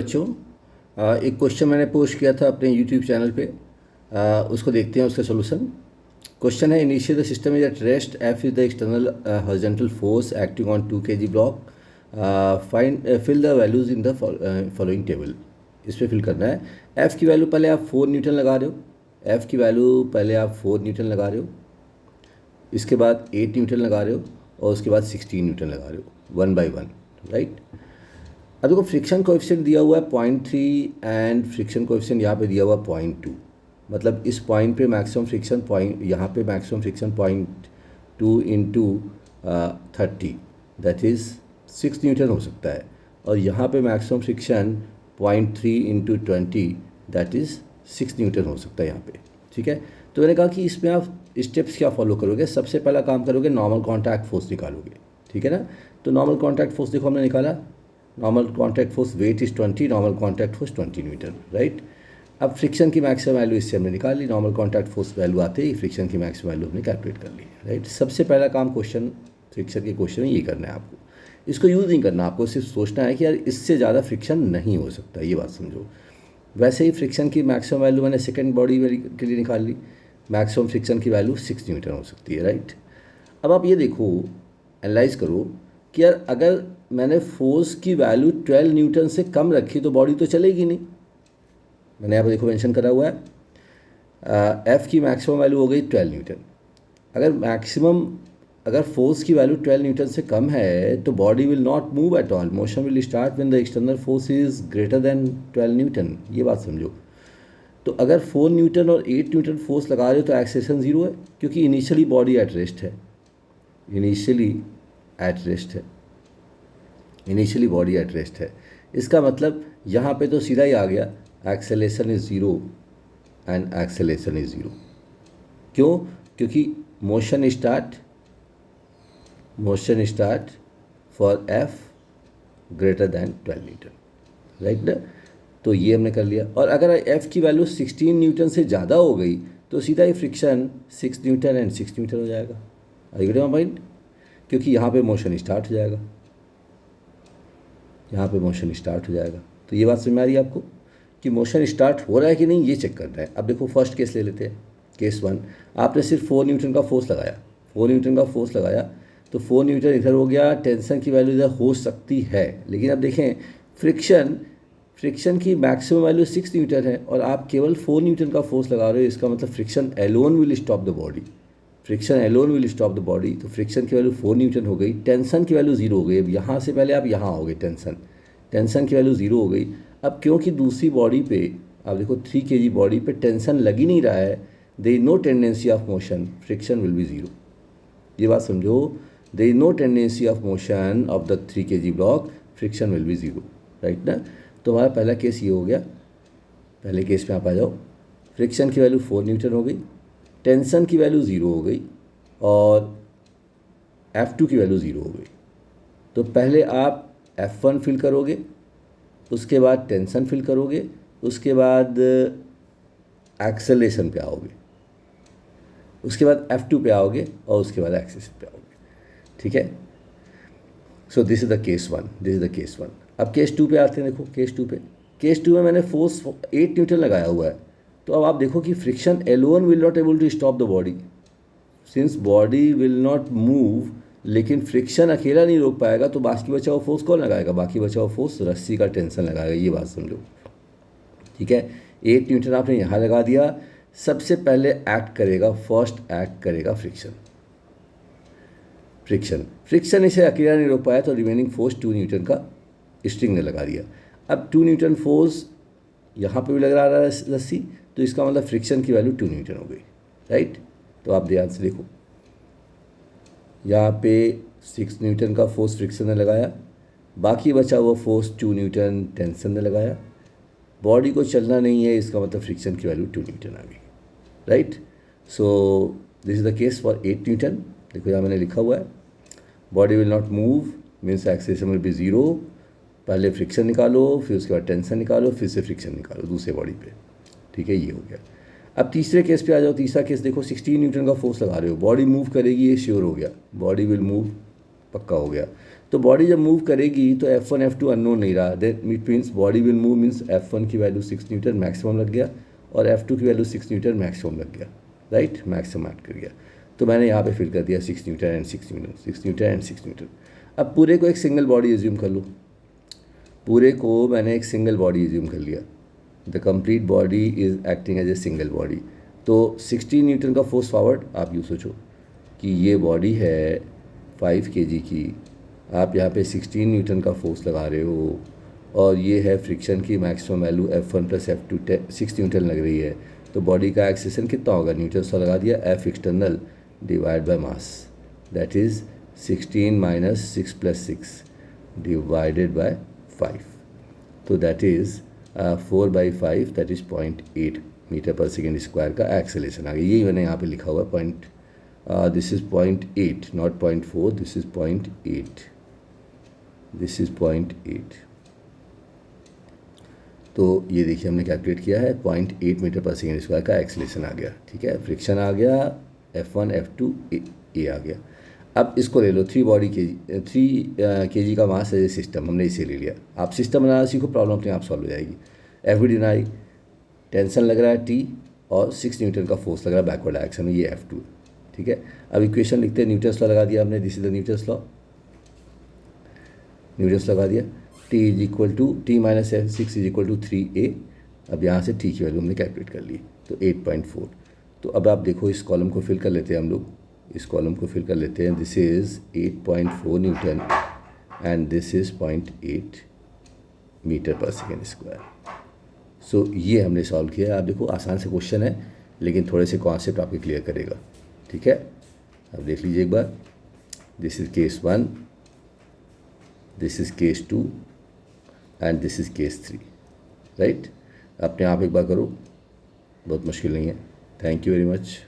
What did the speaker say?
बच्चों, एक क्वेश्चन मैंने पोस्ट किया था अपने यूट्यूब चैनल पे। उसको देखते हैं उसका सोल्यूशन। क्वेश्चन है, initial the system is at rest, F is the external horizontal force acting on 2 kg block, find fill the values in the following table. इस पर फिल करना है। एफ़ की वैल्यू पहले आप 4 न्यूटन लगा रहे हो। एफ़ की वैल्यू पहले आप 4 न्यूटन लगा रहे हो, इसके बाद 8 न्यूटन लगा रहे हो और उसके बाद 16 न्यूटन लगा रहे हो, 1 by 1, राइट। अब देखो फ्रिक्शन कोएफिशिएंट दिया हुआ है 0.3 एंड फ्रिक्शन कोएफिशिएंट यहाँ पे दिया हुआ 0.2। मतलब इस पॉइंट पे मैक्सिमम फ्रिक्शन पॉइंट, यहाँ पे maximum friction 0.2 into 30 that is 6 Newton हो सकता है, और यहाँ पे maximum friction 0.3 into 20 that is 6 Newton हो सकता है यहाँ पे। ठीक है, तो मैंने कहा कि इसमें आप स्टेप्स क्या फॉलो करोगे। सबसे पहला काम करोगे, नॉर्मल कॉन्टैक्ट फोर्स निकालोगे। ठीक है ना, तो नॉर्मल कॉन्टैक्ट फोर्स देखो हमने निकाला। Normal contact force weight is 20, normal contact force 20 Newton, right. अब फ्रिक्शन की मैक्सिमम वैल्यू इससे हमने निकाल ली। नॉर्मल कॉन्टैक्ट फोर्स वैल्यू आते ही फ्रिक्शन की मैक्सिमम वैल्यू हमने कैलकुलेट कर ली, राइट। सबसे पहला काम क्वेश्चन, फ्रिक्शन के क्वेश्चन में ये करना है आपको। इसको यूज़ नहीं करना, आपको सिर्फ सोचना है कि यार इससे ज़्यादा फ्रिक्शन नहीं हो सकता, ये बात समझो। वैसे ही फ्रिक्शन की मैक्सिमम वैल्यू मैंने सेकेंड बॉडी के लिए निकाल ली। मैक्सिमम फ्रिक्शन की वैल्यू 6 न्यूटन हो सकती है, राइट। अब आप ये देखो, एनालाइज करो कि यार अगर मैंने फोर्स की वैल्यू 12 न्यूटन से कम रखी तो बॉडी तो चलेगी नहीं। मैंने यहाँ पर देखो मेंशन करा हुआ है, एफ़ की मैक्सिमम वैल्यू हो गई 12 न्यूटन। अगर फोर्स की वैल्यू 12 न्यूटन से कम है तो body will not move at all. Motion will start when the external force is greater than 12 Newton. ये बात समझो। तो अगर 4 न्यूटन और 8 न्यूटन फोर्स लगा रहे हो तो एक्सेलरेशन 0 है, क्योंकि इनिशियली बॉडी एट रेस्ट है। इनिशियली बॉडी एट रेस्ट है। इसका मतलब यहाँ पे तो सीधा ही आ गया, acceleration is 0 and acceleration is 0। क्यों? क्योंकि motion start for F greater than 12 Newton, right ना। तो ये हमने कर लिया। और अगर एफ़ की वैल्यू 16 न्यूटन से ज़्यादा हो गई तो सीधा ही फ्रिक्शन 6 न्यूटन एंड 6 न्यूटन हो जाएगा। I get my point? क्योंकि यहाँ पे मोशन स्टार्ट हो जाएगा, तो ये बात समझ में आ रही है आपको कि मोशन स्टार्ट हो रहा है कि नहीं, ये चेक करना है। अब देखो फर्स्ट केस ले लेते हैं, केस 1। आपने सिर्फ 4 न्यूटन का फोर्स लगाया, तो 4 न्यूटन इधर हो गया, टेंशन की वैल्यू इधर हो सकती है। लेकिन अब देखें, फ्रिक्शन की मैक्सिमम वैल्यू 6 न्यूटन है और आप केवल 4 न्यूटन का फोर्स लगा रहे हो। इसका मतलब friction alone will stop the body. तो फ्रिक्शन की वैल्यू 4 न्यूटन हो गई, टेंशन की वैल्यू 0 हो गई। अब यहाँ से पहले आप यहाँ आओगे, टेंशन की वैल्यू 0 हो गई। अब क्योंकि दूसरी बॉडी पे आप देखो 3 kg बॉडी पे टेंशन लग ही नहीं रहा है, there is no tendency of motion, friction will be 0। ये बात समझो, there is no tendency of motion of the 3 kg block, friction will be 0, right ना। तो हमारा पहला केस ये हो गया। पहले केस में आप आ जाओ, फ्रिक्शन की वैल्यू 4 न्यूटन हो गई, टेंशन की वैल्यू 0 हो गई और F2 की वैल्यू 0 हो गई। तो पहले आप F1 फिल करोगे, उसके बाद टेंशन फिल करोगे, उसके बाद एक्सेलरेशन पे आओगे, उसके बाद F2 पे आओगे और उसके बाद एक्सेलरेशन पे आओगे। ठीक है, so this is the case 1। अब केस 2 पे आते हैं। देखो केस 2 में मैंने फोर्स 8 न्यूटन लगाया हुआ है। तो अब आप देखो कि friction alone will not able to stop the body, since body will not move. लेकिन फ्रिक्शन अकेला नहीं रोक पाएगा, तो बाकी बचा हुआ फोर्स कौन लगाएगा? बाकी बचा हुआ फोर्स रस्सी का टेंशन लगाएगा। ये बात समझो, ठीक है। 8 न्यूटन आपने यहाँ लगा दिया। सबसे पहले फर्स्ट एक्ट करेगा फ्रिक्शन इसे अकेला नहीं रोक पाया, तो रिमेनिंग फोर्स 2 न्यूटन का स्ट्रिंग ने लगा दिया। अब 2 न्यूटन फोर्स यहाँ पे भी लग रहा है रस्सी, तो इसका मतलब फ्रिक्शन की वैल्यू 2 न्यूटन हो गई, राइट। तो आप ध्यान से देखो, यहाँ पे 6 न्यूटन का फोर्स फ्रिक्शन ने लगाया, बाकी बचा हुआ फोर्स 2 न्यूटन टेंशन ने लगाया। बॉडी को चलना नहीं है, इसका मतलब फ्रिक्शन की वैल्यू 2 न्यूटन आ गई, right. So this is the case for 8 Newton. देखो यहाँ मैंने लिखा हुआ है, body will not move means acceleration will be 0। पहले फ्रिक्शन निकालो, फिर उसके बाद टेंशन निकालो, फिर से फ्रिक्शन निकालो दूसरे बॉडी पे। ठीक है, ये हो गया। अब तीसरे केस पे आ जाओ। तीसरा केस देखो, 16 न्यूटन का फोर्स लगा रहे हो, बॉडी मूव करेगी, ये श्योर हो गया, बॉडी विल मूव, पक्का हो गया। तो बॉडी जब मूव करेगी तो F1 F2 अननोन नहीं रहा, then it means body will move means F1 की वैल्यू 6 न्यूटन मैक्सिमम लग गया और F2 की वैल्यू 6 न्यूटन मैक्सिमम लग गया, राइट, मैक्सिमम ऐड कर गया। तो मैंने यहाँ पे फिल कर दिया 6 Newton and 6 Newton, 6 Newton and 6 Newton. अब पूरे को एक सिंगल बॉडी एज्यूम कर लूँ, पूरे को मैंने एक सिंगल बॉडी एज्यूम कर लिया, the complete body is acting as a single body. तो 16 न्यूटन का फोर्स फॉरवर्ड, आप यूँ सोचो कि ये बॉडी है 5 kg की, आप यहाँ पे 16 न्यूटन का फोर्स लगा रहे हो और ये है फ्रिक्शन की maximum value F1 + F2 6 Newton लग रही है। तो बॉडी का एक्सेलेरेशन कितना होगा, न्यूटन सा लगा दिया, F external divide by mass, that is 16 - 6 + 6 divided by 5। तो that is 4/5, that is 0.8 metre per second square का एक्सेलेरेशन आ गया। यही मैंने यहाँ पे लिखा हुआ है, this is 0.8 not 0.4, this is 0.8, this is 0.8। तो ये देखिए हमने कैलकुलेट किया है, 0.8 मीटर पर सेकेंड स्क्वायर का एक्सेलेरेशन आ गया, ठीक है। फ्रिक्शन आ गया, F1 F2 ए आ गया। अब इसको ले लो 3 kg का मास है सिस्टम, हमने इसे ले लिया। आप सिस्टम बनाना सीखो, प्रॉब्लम अपने आप सॉल्व हो जाएगी। FD टेंशन लग रहा है T और 6 न्यूटन का फोर्स लग रहा है बैकवर्ड डायरेक्शन में, ये F2, ठीक है। अब इक्वेशन लिखते हैं, न्यूटन्स लॉ लगा दिया हमने, this is the Newton's law, Newton's लगा दिया, T - F6 = 3a। अब यहाँ से T की वैल्यू हमने कैलकुलेट कर ली, तो 8.4। तो अब आप देखो इस कॉलम को फिल कर लेते हैं हम लोग, इस कॉलम को फिल कर लेते हैं। This is 8.4 newton and this is 0.8 metre per second square. So ये हमने सॉल्व किया है। आप देखो आसान से क्वेश्चन है, लेकिन थोड़े से कॉन्सेप्ट आपके क्लियर करेगा, ठीक है। अब देख लीजिए एक बार, this is case 1, this is case 2 and this is case 3, right. अपने आप एक बार करो, बहुत मुश्किल नहीं है। Thank you very much.